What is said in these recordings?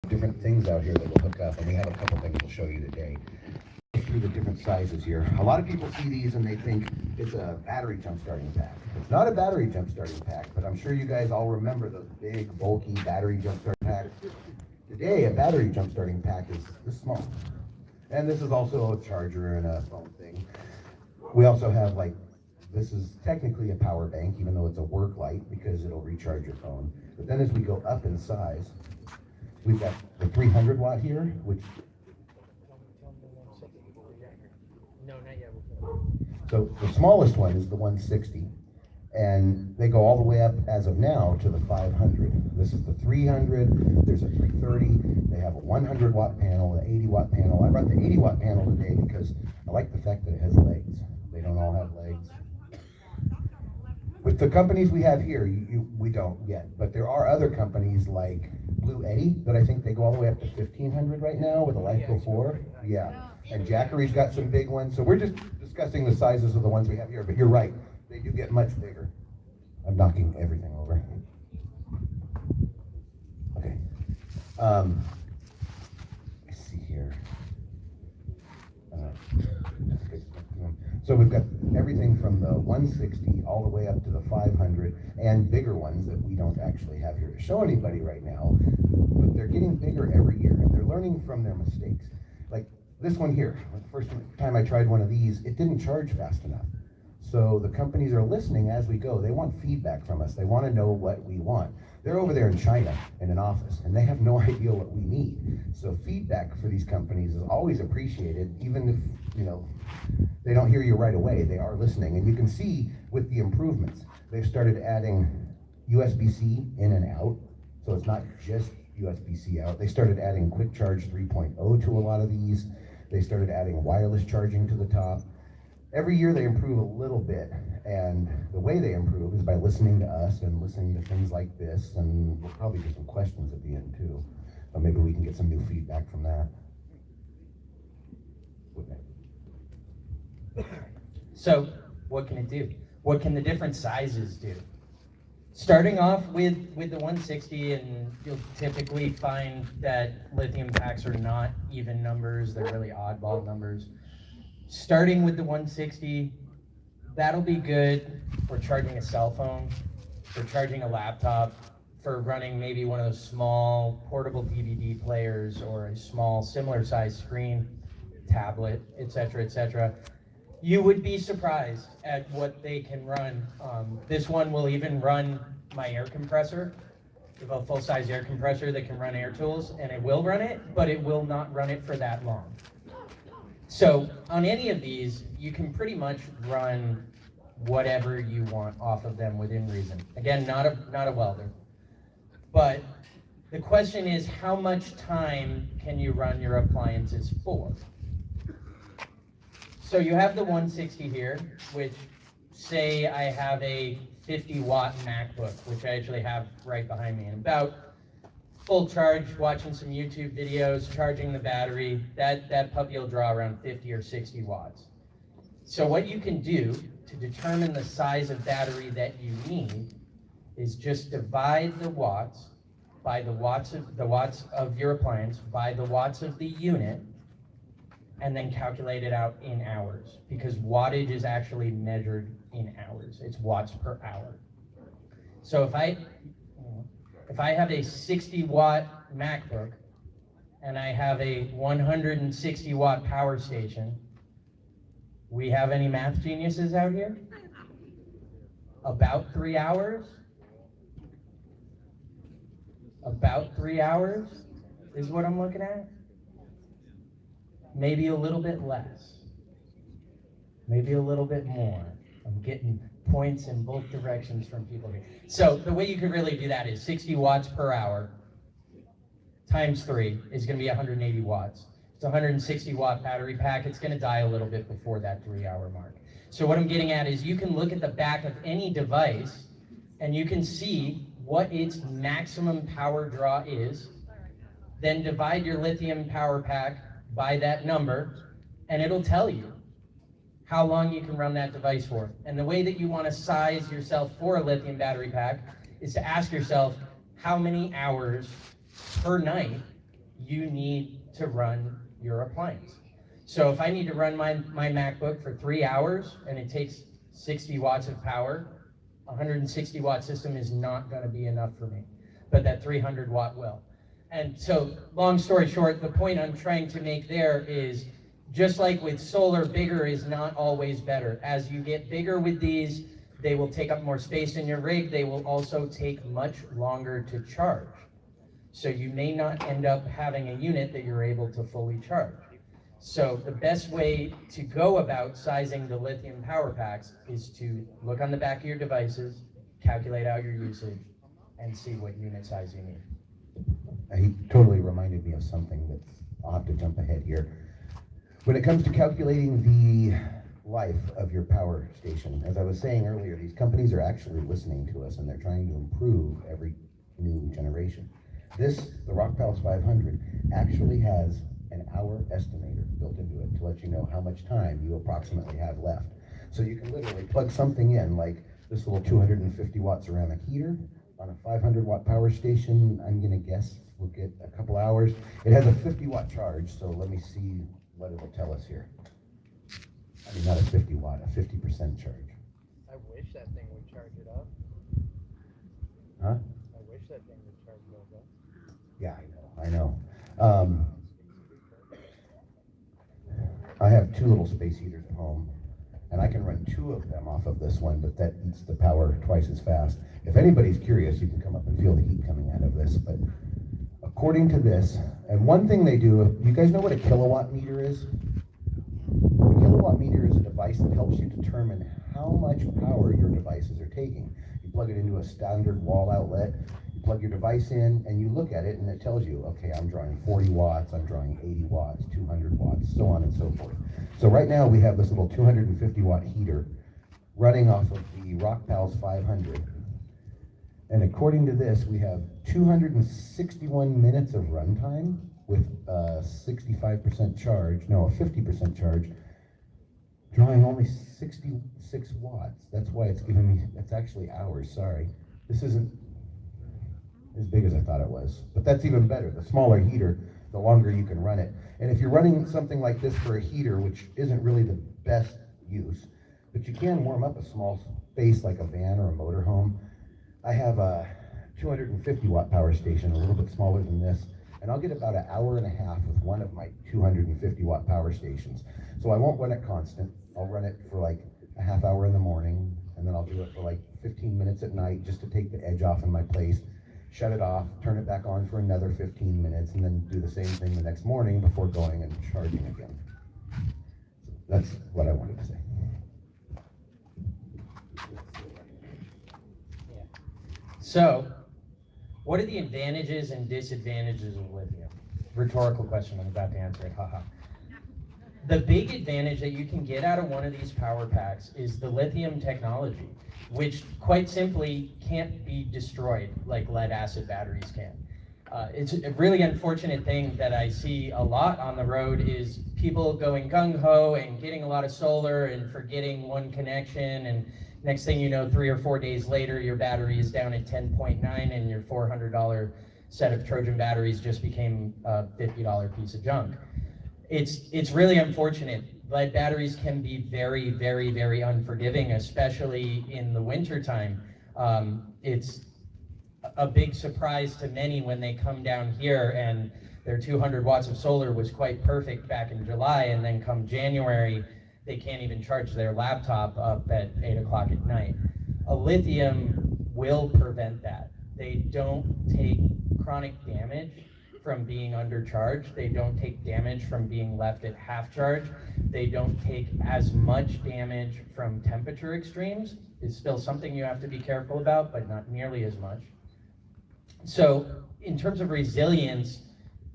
different things out here that will hook up, and we have a couple things we'll show you today. Through the different sizes here. A lot of people see these and they think it's a battery jump starting pack. It's not a battery jump starting pack, but I'm sure you guys all remember those big, bulky battery jump starting packs. Today, a battery jump starting pack is this small. And this is also a charger and a phone thing. We also have this is technically a power bank, even though it's a work light because it'll recharge your phone. But then as we go up in size, we've got the 300 watt here, which so the smallest one is the 160, and they go all the way up as of now to the 500. This is the 300, there's a 330, they have a 100 watt panel, an 80 watt panel. I brought the 80 watt panel today because I like the fact that it has legs. They don't all have legs. With the companies we have here, we don't yet, but there are other companies like Blue Eddy that I think they go all the way up to 1500 right now with a LiFePro 4. Yeah, and Jackery's got some big ones, so we're just discussing the sizes of the ones we have here, but you're right, they do get much bigger. I'm knocking everything over. Okay. Let's see here. So we've got everything from the 160 all the way up to the 500 and bigger ones that we don't actually have here to show anybody right now, but they're getting bigger every year and they're learning from their mistakes. Like this one here, the first time I tried one of these, it didn't charge fast enough. So the companies are listening as we go. They want feedback from us. They want to know what we want. They're over there in China in an office and they have no idea what we need. So feedback for these companies is always appreciated, even if, they don't hear you right away. They are listening. And you can see with the improvements, they've started adding USB-C in and out. So it's not just USB-C out. They started adding Quick Charge 3.0 to a lot of these. They started adding wireless charging to the top. Every year they improve a little bit, and the way they improve is by listening to us and listening to things like this, and we'll probably do some questions at the end too. But maybe we can get some new feedback from that. So what can it do? What can the different sizes do? Starting off with the 160, and you'll typically find that lithium packs are not even numbers, they're really oddball numbers. Starting with the 160, that'll be good for charging a cell phone, for charging a laptop, for running maybe one of those small portable DVD players or a small similar size screen, tablet, etc., etc. You would be surprised at what they can run. This one will even run my air compressor. We have a full-size air compressor that can run air tools, and it will run it, but it will not run it for that long. So on any of these, you can pretty much run whatever you want off of them within reason. Again, not a welder. But the question is, how much time can you run your appliances for? So you have the 160 here, which say I have a 50 watt MacBook, which I actually have right behind me, and about full charge, watching some YouTube videos, charging the battery, that puppy will draw around 50 or 60 watts. So what you can do to determine the size of battery that you need is just divide the watts by the watts of your appliance by the watts of the unit, and then calculate it out in hours, because wattage is actually measured in hours. It's watts per hour. So if I have a 60 watt MacBook and I have a 160 watt power station, we have any math geniuses out here? About 3 hours? About 3 hours is what I'm looking at. Maybe a little bit less. Maybe a little bit more. I'm getting points in both directions from people here. So the way you can really do that is 60 watts per hour times 3 is going to be 180 watts. It's a 160 watt battery pack. It's going to die a little bit before that 3 hour mark. So what I'm getting at is you can look at the back of any device and you can see what its maximum power draw is, then divide your lithium power pack by that number, and it'll tell you how long you can run that device for. And the way that you want to size yourself for a lithium battery pack is to ask yourself, how many hours per night you need to run your appliance. So if I need to run my MacBook for 3 hours and it takes 60 watts of power, 160 watt system is not going to be enough for me, but that 300 watt will. And so, long story short, the point I'm trying to make there is, just like with solar, bigger is not always better. As you get bigger with these, they will take up more space in your rig. They will also take much longer to charge. So you may not end up having a unit that you're able to fully charge. So the best way to go about sizing the lithium power packs is to look on the back of your devices, calculate out your usage, and see what unit size you need. He totally reminded me of something that's, I'll have to jump ahead here. When it comes to calculating the life of your power station, as I was saying earlier, these companies are actually listening to us and they're trying to improve every new generation. This, the Rockpals 500, actually has an hour estimator built into it to let you know how much time you approximately have left. So you can literally plug something in, like this little 250 watt ceramic heater on a 500 watt power station. I'm gonna guess we'll get a couple hours. It has a 50 watt charge, so let me see what it'll tell us here. I mean, not a 50 watt, a 50% charge. I wish that thing would charge it up. Huh? I wish that thing would charge it up. Yeah, I know. I have 2 little space heaters at home, and I can run 2 of them off of this one, but that eats the power twice as fast. If anybody's curious, you can come up and feel the heat coming out of this, but according to this, and one thing they do, you guys know what a kilowatt meter is? A kilowatt meter is a device that helps you determine how much power your devices are taking. You plug it into a standard wall outlet, you plug your device in, and you look at it, and it tells you, okay, I'm drawing 40 watts, I'm drawing 80 watts, 200 watts, so on and so forth. So right now we have this little 250 watt heater running off of the Rockpals 500. And according to this, we have 261 minutes of runtime with a 65% charge, no, a 50% charge, drawing only 66 watts. That's why it's giving me, that's actually hours, sorry. This isn't as big as I thought it was, but that's even better. The smaller heater, the longer you can run it. And if you're running something like this for a heater, which isn't really the best use, but you can warm up a small space like a van or a motorhome. I have a 250 watt power station, a little bit smaller than this, and I'll get about an hour and a half with one of my 250 watt power stations. So I won't run it constant. I'll run it for like a half hour in the morning, and then I'll do it for like 15 minutes at night just to take the edge off in my place, shut it off, turn it back on for another 15 minutes, and then do the same thing the next morning before going and charging again. So that's what I wanted to say. So, what are the advantages and disadvantages of lithium? Rhetorical question, I'm about to answer it, haha. The big advantage that you can get out of one of these power packs is the lithium technology, which quite simply can't be destroyed like lead acid batteries can. It's a really unfortunate thing that I see a lot on the road is people going gung-ho and getting a lot of solar and forgetting one connection, and next thing you know, 3 or 4 days later, your battery is down at 10.9 and your $400 set of Trojan batteries just became a $50 piece of junk. It's really unfortunate. Lead batteries can be very, very, very unforgiving, especially in the winter time. It's a big surprise to many when they come down here and their 200 watts of solar was quite perfect back in July, and then come January, they can't even charge their laptop up at 8 o'clock at night. A lithium will prevent that. They don't take chronic damage from being undercharged. They don't take damage from being left at half charge. They don't take as much damage from temperature extremes. It's still something you have to be careful about, but not nearly as much. So in terms of resilience,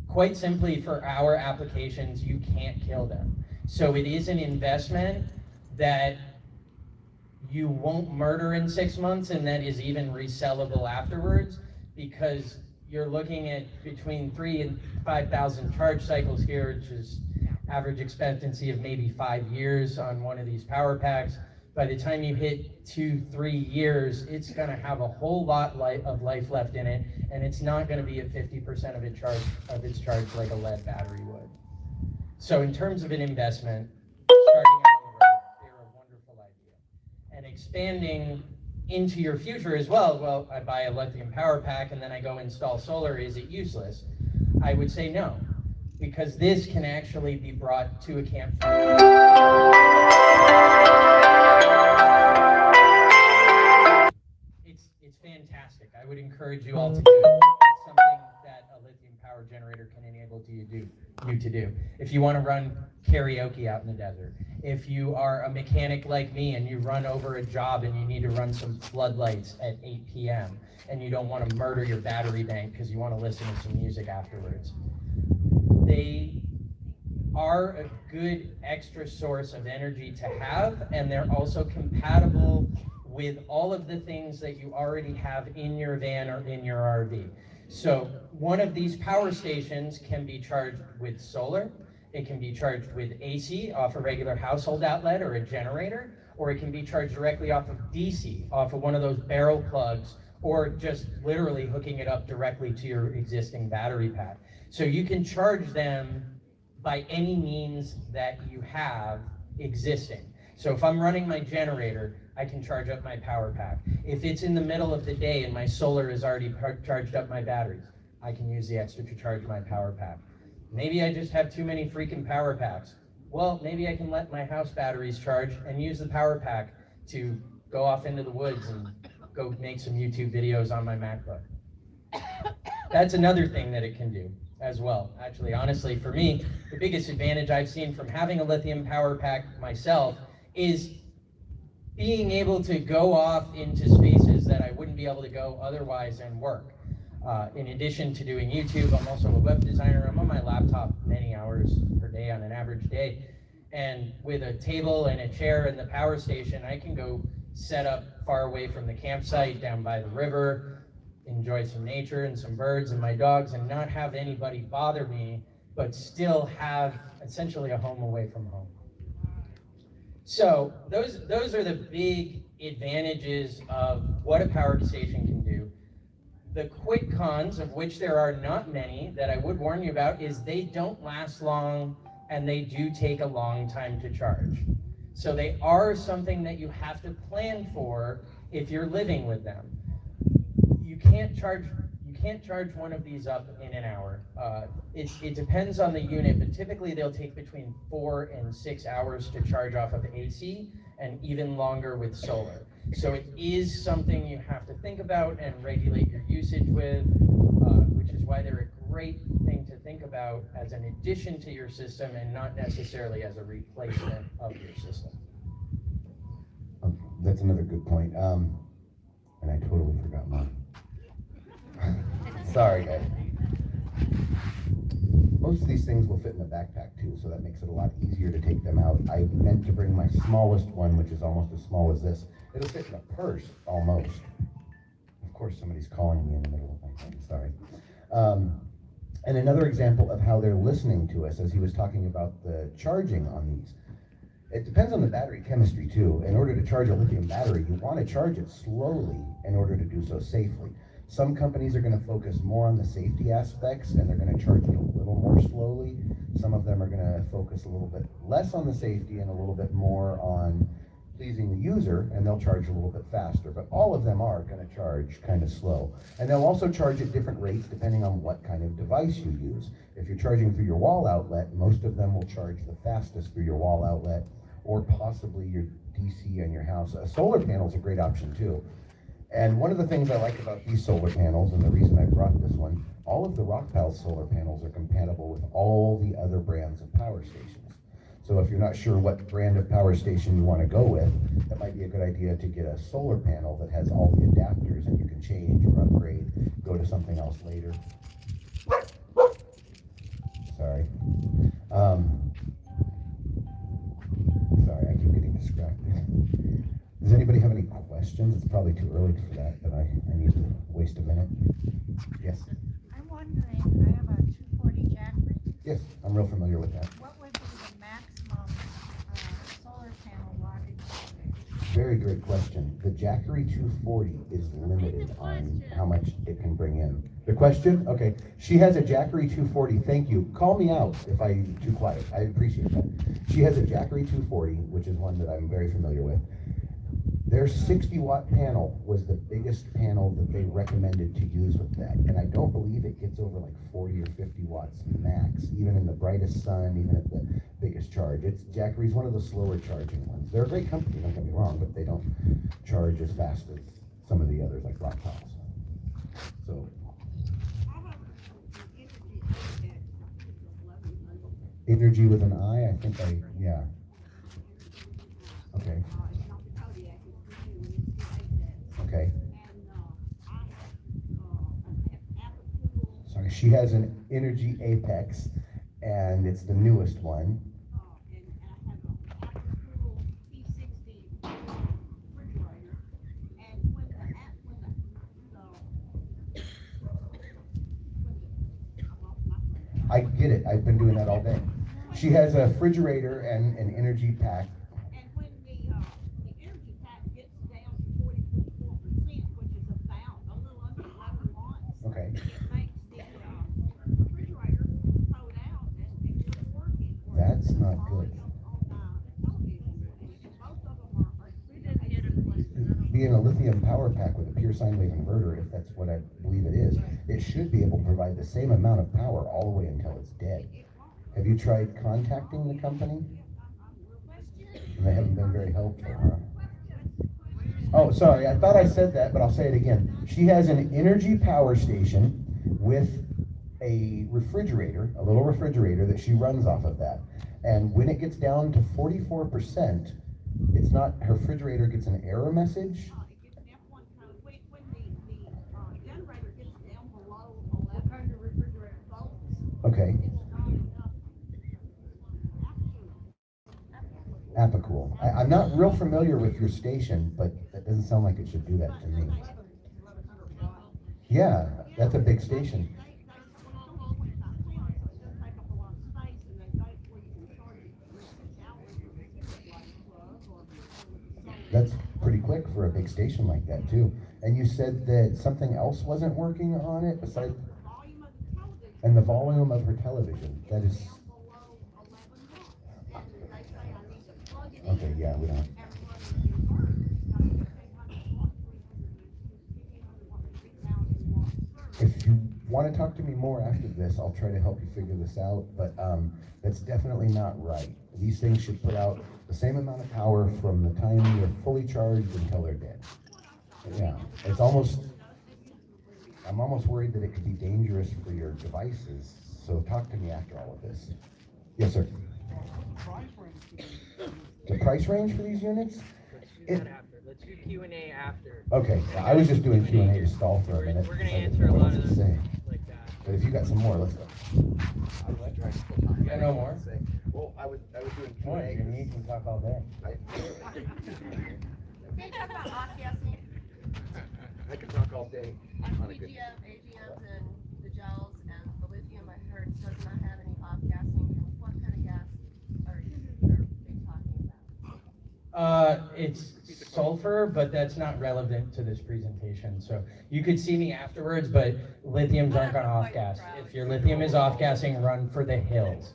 quite simply for our applications, you can't kill them. So it is an investment that you won't murder in 6 months, and that is even resellable afterwards, because you're looking at between 3,000 and 5,000 charge cycles here, which is average expectancy of maybe 5 years on one of these power packs. By the time you hit 2-3 years, it's gonna have a whole lot of life left in it, and it's not gonna be at 50% of its charge like a lead battery would. So in terms of an investment, starting out on the road, they're a wonderful idea. And expanding into your future as well, I buy a lithium power pack and then I go install solar, is it useless? I would say no, because this can actually be brought to a campfire. It's fantastic. I would encourage you all to do it. It's something that a lithium power generator can enable you to do. If you want to run karaoke out in the desert, if you are a mechanic like me and you run over a job and you need to run some floodlights at 8 p.m. and you don't want to murder your battery bank because you want to listen to some music afterwards, they are a good extra source of energy to have, and they're also compatible with all of the things that you already have in your van or in your RV. So one of these power stations can be charged with solar, it can be charged with AC off a regular household outlet or a generator, or it can be charged directly off of DC, off of one of those barrel plugs, or just literally hooking it up directly to your existing battery pack. So you can charge them by any means that you have existing. So if I'm running my generator, I can charge up my power pack. If it's in the middle of the day and my solar is already charged up my batteries, I can use the extra to charge my power pack. Maybe I just have too many freaking power packs. Well, maybe I can let my house batteries charge and use the power pack to go off into the woods and go make some YouTube videos on my MacBook. That's another thing that it can do as well. Actually, honestly, for me, the biggest advantage I've seen from having a lithium power pack myself is being able to go off into spaces that I wouldn't be able to go otherwise and work. In addition to doing YouTube, I'm also a web designer. I'm on my laptop many hours per day on an average day. And with a table and a chair and the power station, I can go set up far away from the campsite down by the river, enjoy some nature and some birds and my dogs, and not have anybody bother me, but still have essentially a home away from home. So those are the big advantages of what a power station can do. The quick cons, of which there are not many, that I would warn you about, is they don't last long and they do take a long time to charge. So they are something that you have to plan for if you're living with them. You can't charge one of these up in an hour. It depends on the unit, but typically they'll take between 4 and 6 hours to charge off of AC, and even longer with solar. So it is something you have to think about and regulate your usage with, which is why they're a great thing to think about as an addition to your system and not necessarily as a replacement of your system. Okay, that's another good point. And I totally forgot mine. Sorry, guys. Most of these things will fit in a backpack too, so that makes it a lot easier to take them out. I meant to bring my smallest one, which is almost as small as this. It'll fit in a purse, almost. Of course, somebody's calling me in the middle of my thing, sorry. And another example of how they're listening to us, as he was talking about the charging on these. It depends on the battery chemistry too. In order to charge a lithium battery, you want to charge it slowly in order to do so safely. Some companies are going to focus more on the safety aspects and they're going to charge it a little more slowly. Some of them are going to focus a little bit less on the safety and a little bit more on pleasing the user, and they'll charge a little bit faster. But all of them are going to charge kind of slow. And they'll also charge at different rates depending on what kind of device you use. If you're charging through your wall outlet, most of them will charge the fastest through your wall outlet, or possibly your DC on your house. A solar panel is a great option too. And one of the things I like about these solar panels, and the reason I brought this one, all of the Rockpal solar panels are compatible with all the other brands of power stations. So if you're not sure what brand of power station you want to go with, that might be a good idea to get a solar panel that has all the adapters and you can change or upgrade, go to something else later. Sorry. Sorry, I keep getting distracted. Does anybody have any questions? It's probably too early for that, but I need to waste a minute. Yes? I'm wondering, I have a 240 Jackery. Yes, I'm real familiar with that. What would be the maximum solar panel wattage? Very great question. The Jackery 240 is limited on how much it can bring in. The question? Okay. She has a Jackery 240. Thank you. Call me out if I'm too quiet. I appreciate that. She has a Jackery 240, which is one that I'm very familiar with. Their 60-watt panel was the biggest panel that they recommended to use with that. And I don't believe it gets over like 40 or 50 watts max, even in the brightest sun, even at the biggest charge. Jackery's one of the slower charging ones. They're a great company, don't get me wrong, but they don't charge as fast as some of the others like Rock Pals. So. Energy with an I, yeah. Okay. Okay. Sorry, she has an Energy Apex, and it's the newest one. I get it. I've been doing that all day. She has a refrigerator and an energy pack. And when the energy pack gets down to 44%, which is about a little under 11 watts, Okay. it makes the refrigerator throw it out and quit working. That's not good. On television, and most of them are. Being a lithium power pack with a pure sine wave inverter, if that's what I believe it is, it should be able to provide the same amount of power all the way until it's dead. Have you tried contacting the company? And they haven't been very helpful, huh? Oh, sorry, I thought I said that, but I'll say it again. She has an energy power station with a refrigerator, a little refrigerator that she runs off of that. And when it gets down to 44%, it's not, her refrigerator gets an error message. It gets F1 code. When the generator gets down below 1100 refrigerator volts, Okay. it's not enough. Apicool. I'm not real familiar with your station, but that doesn't sound like it should do that to me. Yeah, that's a big station. That's pretty quick for a big station like that too. And you said that something else wasn't working on it besides, and the volume of her television. That is. Okay, yeah, we don't. If you want to talk to me more after this, I'll try to help you figure this out, but that's definitely not right. These things should put out the same amount of power from the time they're fully charged until they're dead. Yeah, it's almost, I'm almost worried that it could be dangerous for your devices, so talk to me after all of this. Yes, sir. The price range for these units? Let's do Q&A after. Okay, I was just doing Q&A to stall for a minute. We're gonna answer a lot of them like that. But if you got some more, let's go. You got no more? Well, I was doing Come on, Q&A. Jimmy, you can talk all day. They talk about off-gassing, I could talk all day on a good. PGF, AGF, and the gels, and the lithium, I heard, does not have any off-gassing. What kind of gas are they talking about? It's sulfur, but that's not relevant to this presentation. So you could see me afterwards, but lithiums aren't gonna off-gas. If your lithium is off-gassing, run for the hills.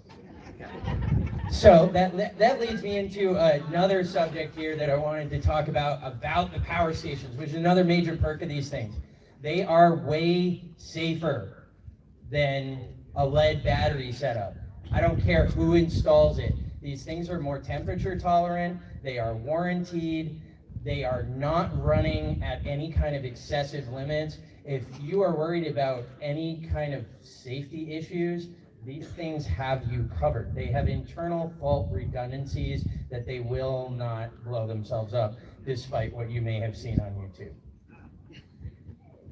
So that leads me into another subject here that I wanted to talk about the power stations, which is another major perk of these things. They are way safer than a lead battery setup. I don't care who installs it. These things are more temperature tolerant, they are warranted, they are not running at any kind of excessive limits. If you are worried about any kind of safety issues, these things have you covered. They have internal fault redundancies that they will not blow themselves up, despite what you may have seen on YouTube.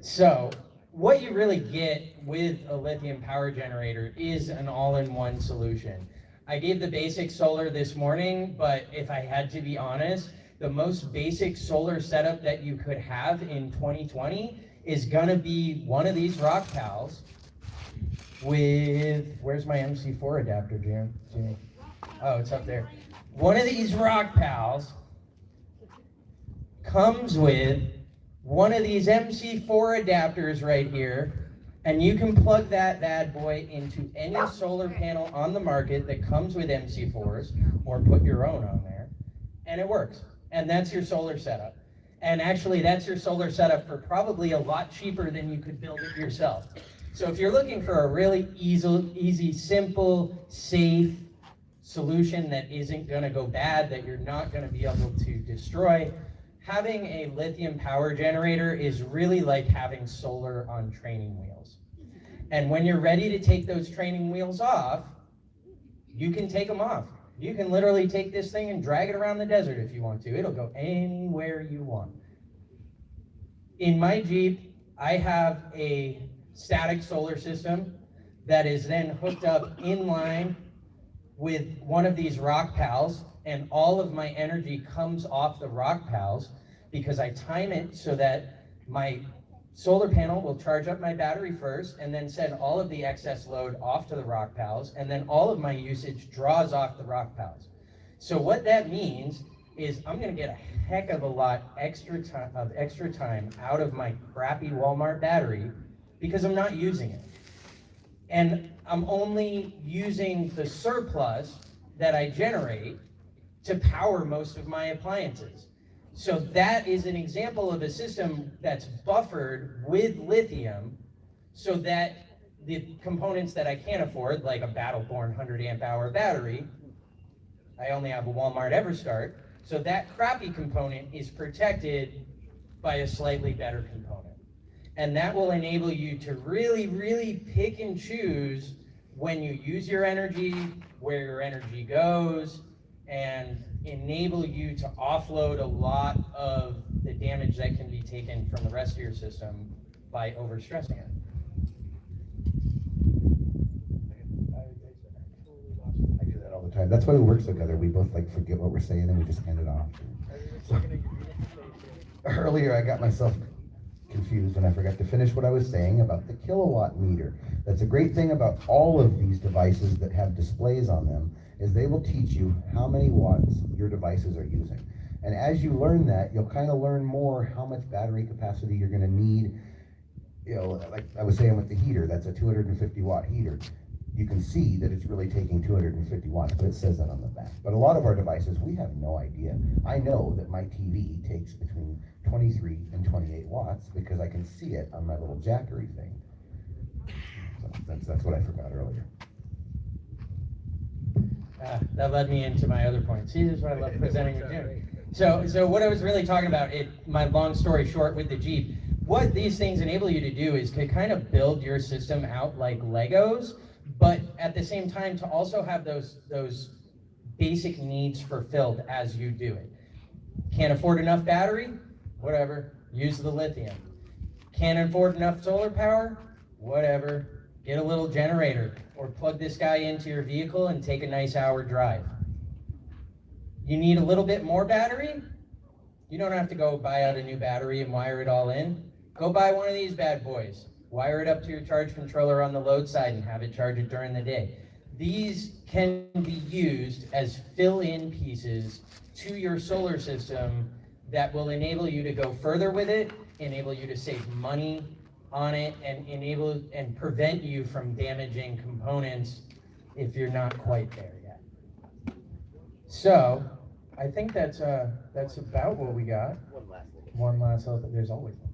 So, what you really get with a lithium power generator is an all-in-one solution. I gave the basic solar this morning, but if I had to be honest, the most basic solar setup that you could have in 2020 is gonna be one of these Rock Pals with, where's my MC4 adapter, Jimmy? Oh, it's up there. One of these Rock Pals comes with one of these MC4 adapters right here, and you can plug that bad boy into any solar panel on the market that comes with MC4s, or put your own on there, and it works. And that's your solar setup. And actually, that's your solar setup for probably a lot cheaper than you could build it yourself. So if you're looking for a really easy, simple, safe solution that isn't gonna go bad, that you're not gonna be able to destroy, having a lithium power generator is really like having solar on training wheels. And when you're ready to take those training wheels off, you can take them off. You can literally take this thing and drag it around the desert if you want to. It'll go anywhere you want. In my Jeep, I have a static solar system that is then hooked up in line with one of these rock pals, and all of my energy comes off the rock pals because I time it so that my solar panel will charge up my battery first and then send all of the excess load off to the rock pals, and then all of my usage draws off the rock pals. So what that means is I'm gonna get a heck of a lot extra time out of my crappy Walmart battery because I'm not using it. And I'm only using the surplus that I generate to power most of my appliances. So that is an example of a system that's buffered with lithium so that the components that I can't afford, like a Battleborn 100 amp hour battery, I only have a Walmart EverStart, so that crappy component is protected by a slightly better component. And that will enable you to really pick and choose when you use your energy, where your energy goes, and enable you to offload a lot of the damage that can be taken from the rest of your system by overstressing it. I do that all the time. That's why we work together. We both like forget what we're saying and we just hand it off. So, earlier I got myself confused and I forgot to finish what I was saying about the kilowatt meter. That's a great thing about all of these devices that have displays on them, is they will teach you how many watts your devices are using. And as you learn that, you'll kind of learn more how much battery capacity you're gonna need. You know, like I was saying with the heater, that's a 250 watt heater. You can see that it's really taking 250 watts, but it says that on the back. But a lot of our devices, we have no idea. I know that my TV takes between 23 and 28 watts because I can see it on my little Jackery thing. So that's what I forgot earlier. That led me into my other point. See, this is what I love presenting with Jim. So what I was really talking about, my long story short with the Jeep, what these things enable you to do is to kind of build your system out like Legos, but at the same time to also have those basic needs fulfilled as you do it. Can't afford enough battery? Whatever, use the lithium. Can't afford enough solar power? Whatever, get a little generator or plug this guy into your vehicle and take a nice hour drive. You need a little bit more battery? You don't have to go buy out a new battery and wire it all in. Go buy one of these bad boys. Wire it up to your charge controller on the load side and have it charge it during the day. These can be used as fill-in pieces to your solar system that will enable you to go further with it, enable you to save money on it, and enable and prevent you from damaging components if you're not quite there yet. So, I think that's about what we got. One last little, there's always one.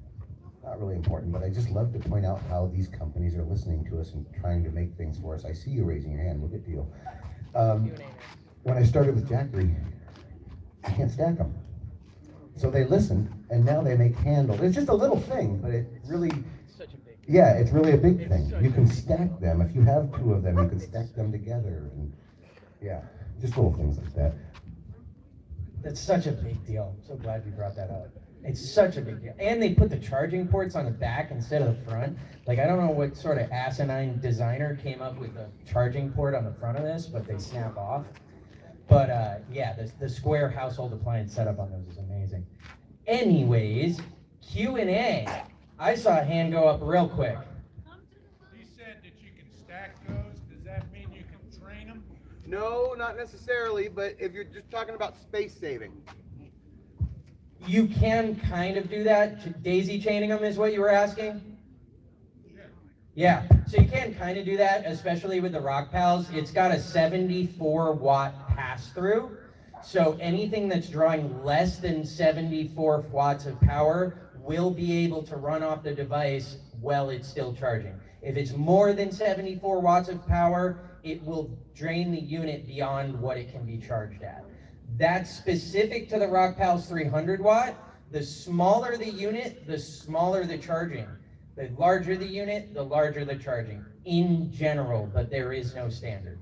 Not really important, but I just love to point out how these companies are listening to us and trying to make things for us. I see you raising your hand, look at you. When I started with Jackery, I can't stack them. So they listened, and now they make handles. It's just a little thing, but it really, yeah, it's really a big thing. You can stack them. If you have two of them, you can stack them together. And yeah, just little things like that. That's such a big deal. I'm so glad you brought that up. It's such a big deal. And they put the charging ports on the back instead of the front. Like, I don't know what sort of asinine designer came up with the charging port on the front of this, but they snap off. But yeah, the square household appliance setup on those is amazing. Anyways, Q&A. I saw a hand go up real quick. You said that you can stack those. Does that mean you can train them? No, not necessarily, but if you're just talking about space saving. You can kind of do that. Daisy chaining them is what you were asking? Yeah, so you can kind of do that, especially with the Rock Pals. It's got a 74 watt pass through. So anything that's drawing less than 74 watts of power will be able to run off the device while it's still charging. If it's more than 74 watts of power, it will drain the unit beyond what it can be charged at. That's specific to the Rock Pals 300 watt. The smaller the unit, the smaller the charging. The larger the unit, the larger the charging, in general, but there is no standard.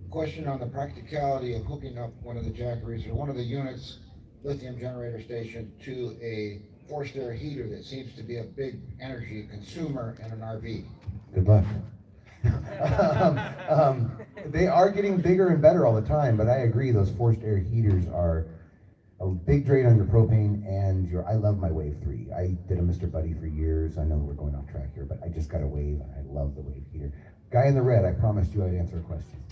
Question on the practicality of hooking up one of the Jackeries or one of the units, lithium generator station, to a forced air heater that seems to be a big energy consumer in an RV. Good luck. They are getting bigger and better all the time, but I agree, those forced air heaters are a big drain on your propane and I love my Wave 3. I did a Mr. Buddy for years. I know we're going off track here, but I just got a Wave and I love the Wave heater. Guy in the red, I promised you I'd answer a question.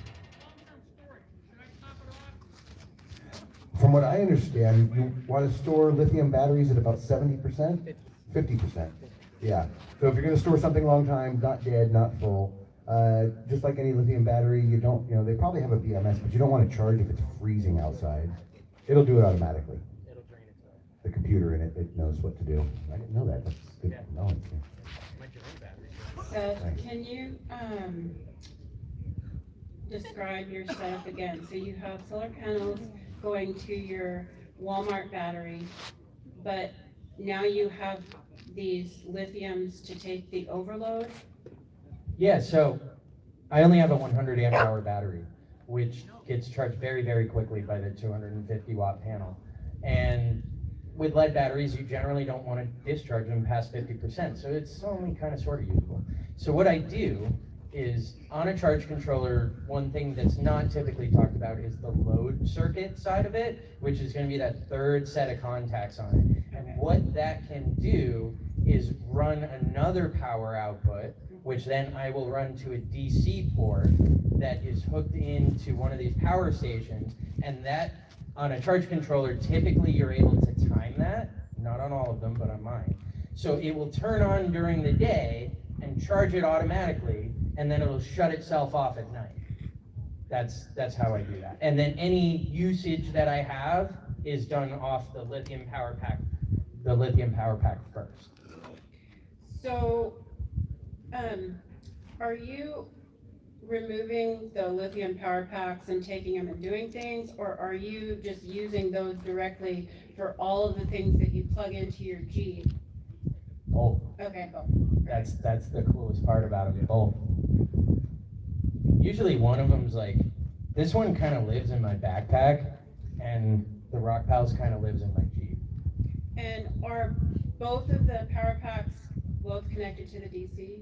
From what I understand, you want to store lithium batteries at about 70%? 50%. Yeah. So if you're going to store something a long time, not dead, not full, just like any lithium battery, you don't, they probably have a BMS, but you don't want to charge if it's freezing outside. It'll do it automatically. It'll drain itself. The computer in it, it knows what to do. I didn't know that. That's good knowledge. Might drain battery. So Right. can you, describe your setup again? So you have solar panels going to your Walmart battery, but now you have these lithiums to take the overload? Yeah, so I only have a 100 amp hour battery, which gets charged very, very quickly by the 250 watt panel. And with lead batteries, you generally don't want to discharge them past 50%, so it's only kind of sort of useful. So what I do is, on a charge controller, one thing that's not typically talked about is the load circuit side of it, which is going to be that third set of contacts on it. And what that can do is run another power output, which then I will run to a DC port that is hooked into one of these power stations, and that, on a charge controller, typically you're able to time that, not on all of them, but on mine. So it will turn on during the day and charge it automatically, and then it'll shut itself off at night. That's how I do that. And then any usage that I have is done off the lithium power pack first. So, are you removing the lithium power packs and taking them and doing things, or are you just using those directly for all of the things that you plug into your Jeep? Both. Okay, both. That's the coolest part about it, both. Usually one of them's like, this one kind of lives in my backpack, and the Rock Pals kind of lives in my Jeep. And are both of the power packs both connected to the DC?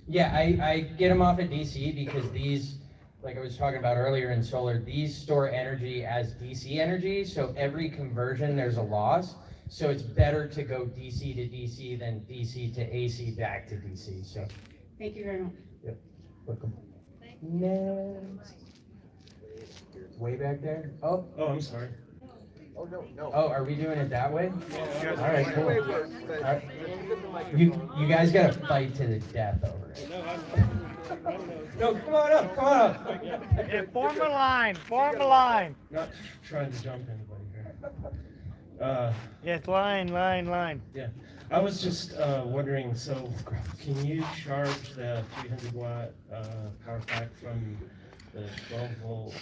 Yeah, I get them off at DC because these, like I was talking about earlier in solar, these store energy as DC energy, so every conversion there's a loss. So it's better to go DC to DC than DC to AC back to DC, so. Thank you very much. Yep, welcome. Next. Way back there? Oh, I'm sorry. Oh, no. oh, are we doing it that way? Yeah. All right, cool. Way it works, but- All right. You guys gotta fight to the death over it. No, come on up. Yeah, form a line. Not trying to jump anybody here. Yes, line. Yeah, I was just wondering, so can you charge the 300 watt power pack from the 12 volt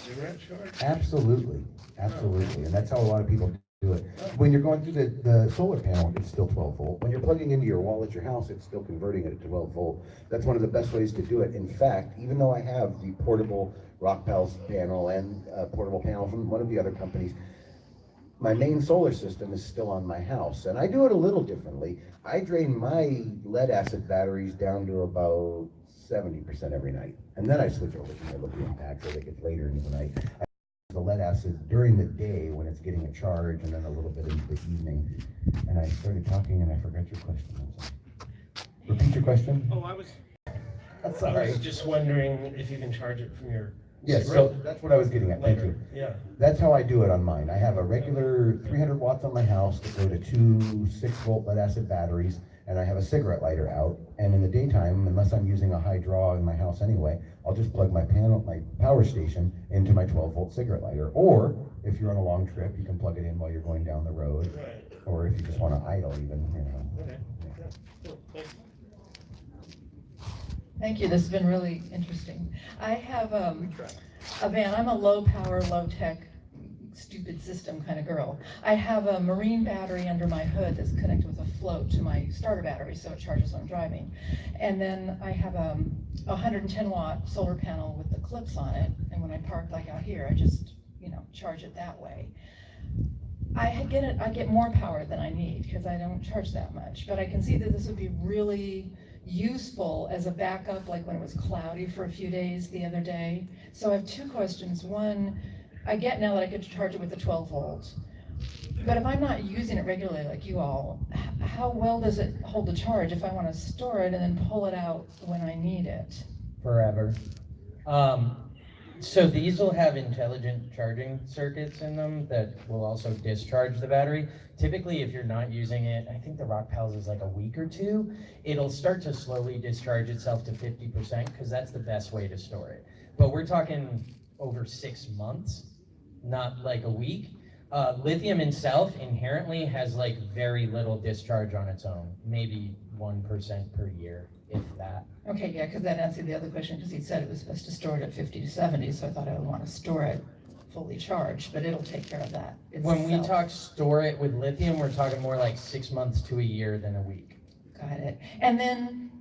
cigarette charge? Absolutely, and that's how a lot of people do it. When you're going through the solar panel, it's still 12 volt. When you're plugging into your wall at your house, it's still converting it to 12 volt. That's one of the best ways to do it. In fact, even though I have the portable Rock Pals panel and a portable panel from one of the other companies, my main solar system is still on my house, and I do it a little differently. I drain my lead acid batteries down to about 70% every night, and then I switch over to my lithium pack so they get later in the night. I use the lead acid during the day when it's getting a charge, and then a little bit into the evening. And I started talking, and I forgot your question. I'm sorry. Repeat your question. Oh, I was Sorry. just wondering if you can charge it from your Yes, so that's what I was getting at, thank you. Yeah. That's how I do it on mine. I have a regular 300 watts on my house that go to two 6-volt lead acid batteries, and I have a cigarette lighter out. And in the daytime, unless I'm using a high draw in my house anyway, I'll just plug my power station into my 12-volt cigarette lighter. Or if you're on a long trip, you can plug it in while you're going down the road. Right. Or if you just want to idle even, you know. Okay. Cool. Thanks. Thank you, this has been really interesting. I have a van, I'm a low power, low tech, stupid system kind of girl. I have a marine battery under my hood that's connected with a float to my starter battery, so it charges when I'm driving. And then I have a 110 watt solar panel with the clips on it, and when I park like out here, I just, charge it that way. I get more power than I need because I don't charge that much, but I can see that this would be really useful as a backup, like when it was cloudy for a few days the other day. So I have two questions. One, I get now that I could charge it with the 12 volts, but if I'm not using it regularly like you all, how well does it hold the charge if I want to store it and then pull it out when I need it? Forever. So these will have intelligent charging circuits in them that will also discharge the battery. Typically, if you're not using it, I think the Rock Pals is like a week or two, it'll start to slowly discharge itself to 50% because that's the best way to store it. But we're talking over 6 months, not like a week. Lithium itself inherently has like very little discharge on its own, maybe 1% per year, if that. Okay, yeah, because that answered the other question, because he said it was supposed to store it at 50 to 70, so I thought I would want to store it fully charged, but it'll take care of that When we itself. talk store it with lithium, we're talking more like 6 months to a year than a week. Got it. And then,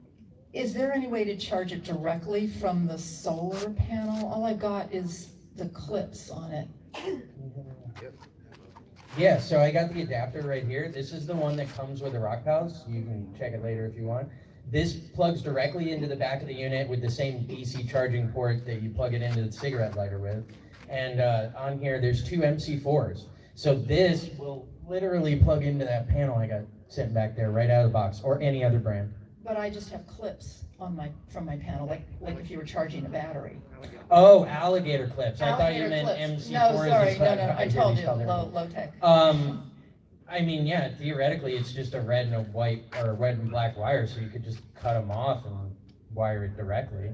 is there any way to charge it directly from the solar panel? All I've got is the clips on it. Yeah, so I got the adapter right here. This is the one that comes with the Rock Pals. You can check it later if you want. This plugs directly into the back of the unit with the same DC charging port that you plug it into the cigarette lighter with. And on here, there's two MC4s. So this will literally plug into that panel I got sitting back there right out of the box, or any other brand. But I just have clips on from my panel, like if you were charging a battery. Oh, alligator clips. I thought you Alligator meant clips. MC4s. No, sorry, is what no, I hear told these you, called low tech. I mean, yeah, theoretically, it's just a red and a white, or a red and black wire, so you could just cut them off and wire it directly.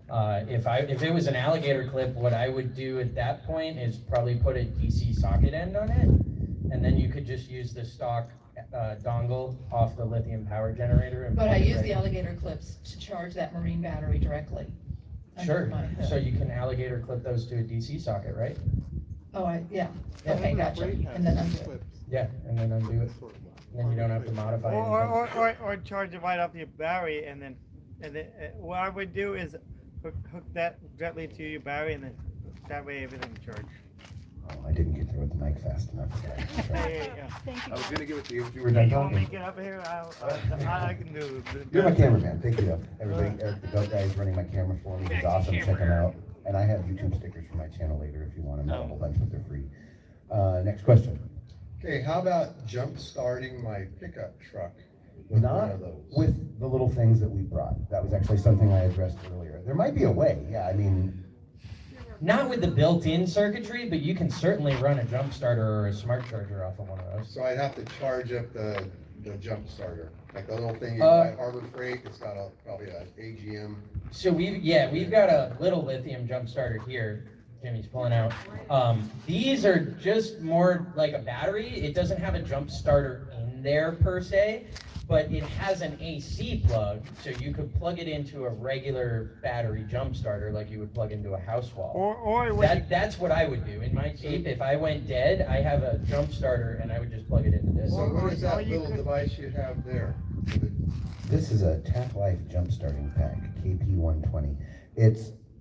If it was an alligator clip, what I would do at that point is probably put a DC socket end on it, and then you could just use the stock dongle off the lithium power generator. And But I plug it use right the in. alligator clips to charge that marine battery directly. under Sure, my hood. so you can alligator clip those to a DC socket, right? Oh, yeah, okay, gotcha, and then undo it. Yeah, and then undo it, and then you don't have to modify anything. Or charge it right off your battery, and then what I would do is hook that directly to your battery, and then that way everything charged. Oh, I didn't get through with the mic fast enough. Yeah. Thank you. I was gonna give it to you. You were done You want me to talking. get up here? I can do it. You're my cameraman, thank you. Everybody, Eric, the goat guy, is running my camera for me, he's awesome, check him out. And I have YouTube stickers for my channel later if you want them, a whole bunch, but they're free. Next question. Okay, how about jump starting my pickup truck with one Not of those? with the little things that we brought. That was actually something I addressed earlier. There might be a way, yeah, I mean, Not with the built-in circuitry, but you can certainly run a jump starter or a smart charger off of one of those. So I'd have to charge up the jump starter, like the little thing you buy at Harbor Freight, it's got probably an AGM. So we've got a little lithium jump starter here. Jimmy's pulling out. These are just more like a battery. It doesn't have a jump starter in there per se, but it has an AC plug, so you could plug it into a regular battery jump starter like you would plug into a house wall. Or when That's what I would do. In my Jeep, if I went dead, I have a jump starter and I would just plug it into this. So what is or that you little could- device you have there? this is a Tap Life jump starting pack, KP120.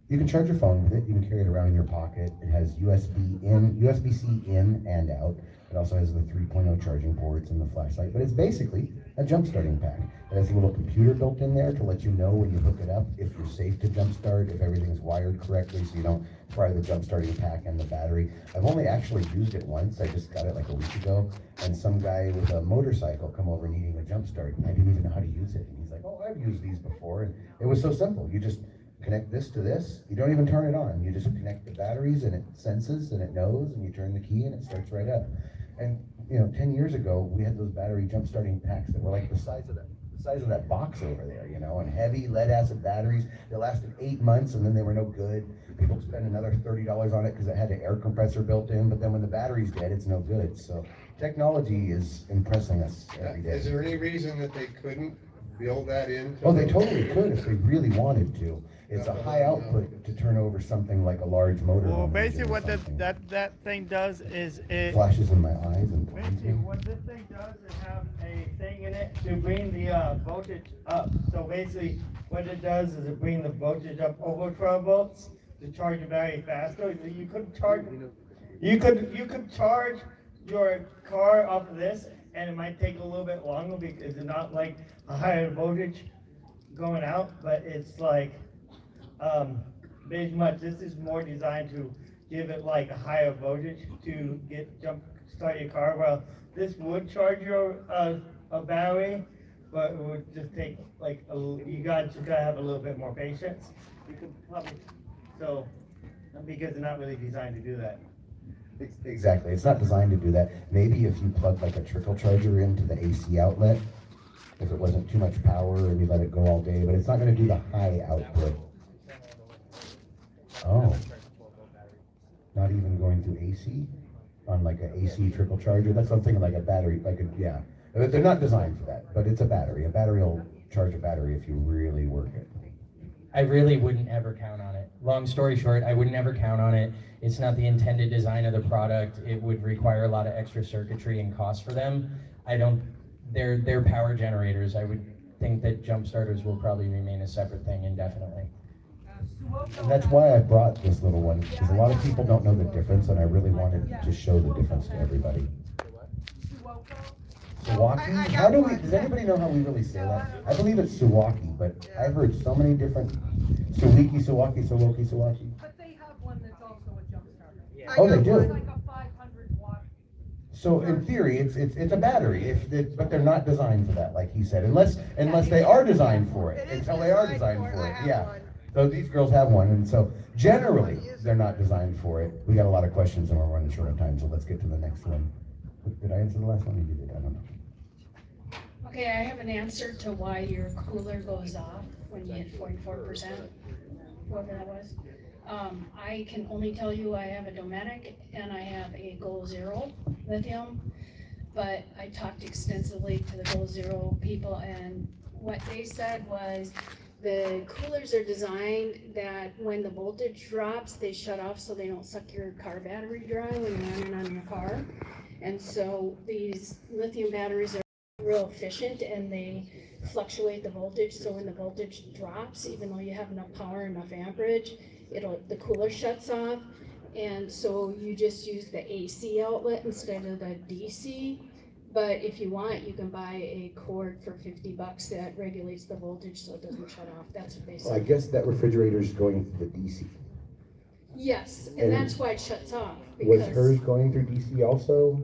You can charge your phone with it, you can carry it around in your pocket. It has USB-C in and out. It also has the 3.0 charging ports and the flashlight, but it's basically a jump starting pack. It has a little computer built in there to let you know when you hook it up if you're safe to jump start, if everything's wired correctly so you don't fry the jump starting pack and the battery. I've only actually used it once. I just got it like a week ago, and some guy with a motorcycle come over needing a jump start, and I didn't even know how to use it. And he's like, "Oh, I've used these before," and it was so simple. You just connect this to this, you don't even turn it on, you just connect the batteries and it senses and it knows, and you turn the key and it starts right up. And, 10 years ago, we had those battery jump starting packs that were like the size of that box over there, and heavy lead acid batteries. They lasted 8 months and then they were no good. People spend another $30 on it because it had an air compressor built in, but then when the battery's dead, it's no good. So technology is impressing us every day. Is there any reason that they couldn't build that in? Oh, they totally could if they really wanted to. It's a high output to turn over something like a large motor. Well, basically what that thing does is it Flashes in my eyes and blinds basically me. what this thing does is have a thing in it to bring the voltage up. So basically what it does is it brings the voltage up over 12 volts to charge the battery faster. You could charge your car off of this, and it might take a little bit longer because it's not like a higher voltage going out, but it's like this is more designed to give it like a higher voltage to start your car. Well, this would charge your a battery, but it would just take like you gotta have a little bit more patience. You could probably because it's not really designed to do that. Exactly, it's not designed to do that. Maybe if you plug like a trickle charger into the AC outlet, if it wasn't too much power and you let it go all day, but it's not gonna do the high output. Oh. Not even going through AC? On like an AC trickle charger? That's something like a battery, yeah. They're not designed for that, but it's a battery. A battery will charge a battery if you really work it. I really wouldn't ever count on it. Long story short, I would never count on it. It's not the intended design of the product. It would require a lot of extra circuitry and cost for them. They're power generators. I would think that jump starters will probably remain a separate thing indefinitely. And that's why I brought this little one, because a lot of people don't know the difference, and I really wanted to show the difference to everybody. Suwaki? Does anybody know how we really say that? I believe it's Suwaki, but I've heard so many different, Suwiki, Suwaki, Suwaki. But they have one that's also a jump starter. Oh, they do? It's like a 500 watt. So in theory, it's a battery, but they're not designed for that, like he said, unless they are designed for it, until they are designed for it, yeah. So these girls have one, and so generally, they're not designed for it. We got a lot of questions and we're running short on time, so let's get to the next one. Did I answer the last one? You did, I don't know. Okay, I have an answer to why your cooler goes off when you hit 44%, whoever that was. I can only tell you I have a Dometic and I have a Goal Zero lithium, but I talked extensively to the Goal Zero people, and what they said was the coolers are designed that when the voltage drops, they shut off so they don't suck your car battery dry when you're running on your car. And so these lithium batteries are real efficient and they fluctuate the voltage, so when the voltage drops, even though you have enough power, enough amperage, the cooler shuts off, and so you just use the AC outlet instead of the DC. But if you want, you can buy a cord for $50 that regulates the voltage so it doesn't shut off. That's what they Well, I said. guess that refrigerator's going through the DC. Yes, And and that's why it shuts off. Was Because hers going through DC also?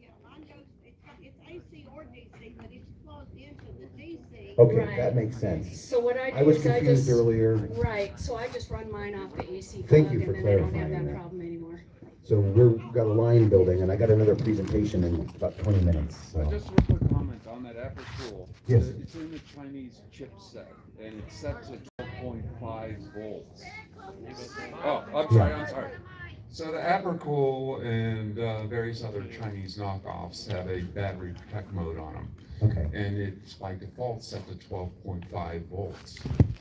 Yeah, mine goes, it's AC or DC, but it's plugged into the DC. Okay, Right. that makes sense. So what I I do was is I confused just, earlier. right, so I just run mine off the AC Thank plug you for and then I don't have clarifying that that. problem anymore. So we've got a line building, and I got another presentation in about 20 minutes, so. Just a real quick comment on that Apercool. Yes. It's in the Chinese chipset, and it sets at 12.5 volts. Oh, I'm sorry. So the Apercool and various other Chinese knockoffs have a battery protect mode on them. Okay. And it's by default set to 12.5 volts.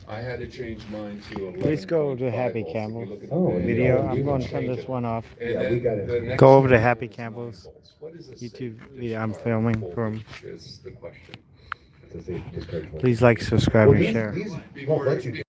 I had to change mine to 11.5 Please go to Happy volts. If you Campbell look at Oh, the video. you I'm can going to turn change this it. one off. And Yeah, then we gotta- the next Go over to one Happy is 9 Campbell's volts. What does it YouTube say? video I'm filming from. Is the question. It's a safe discharge voltage. Please like, subscribe, Well, and share. these won't let you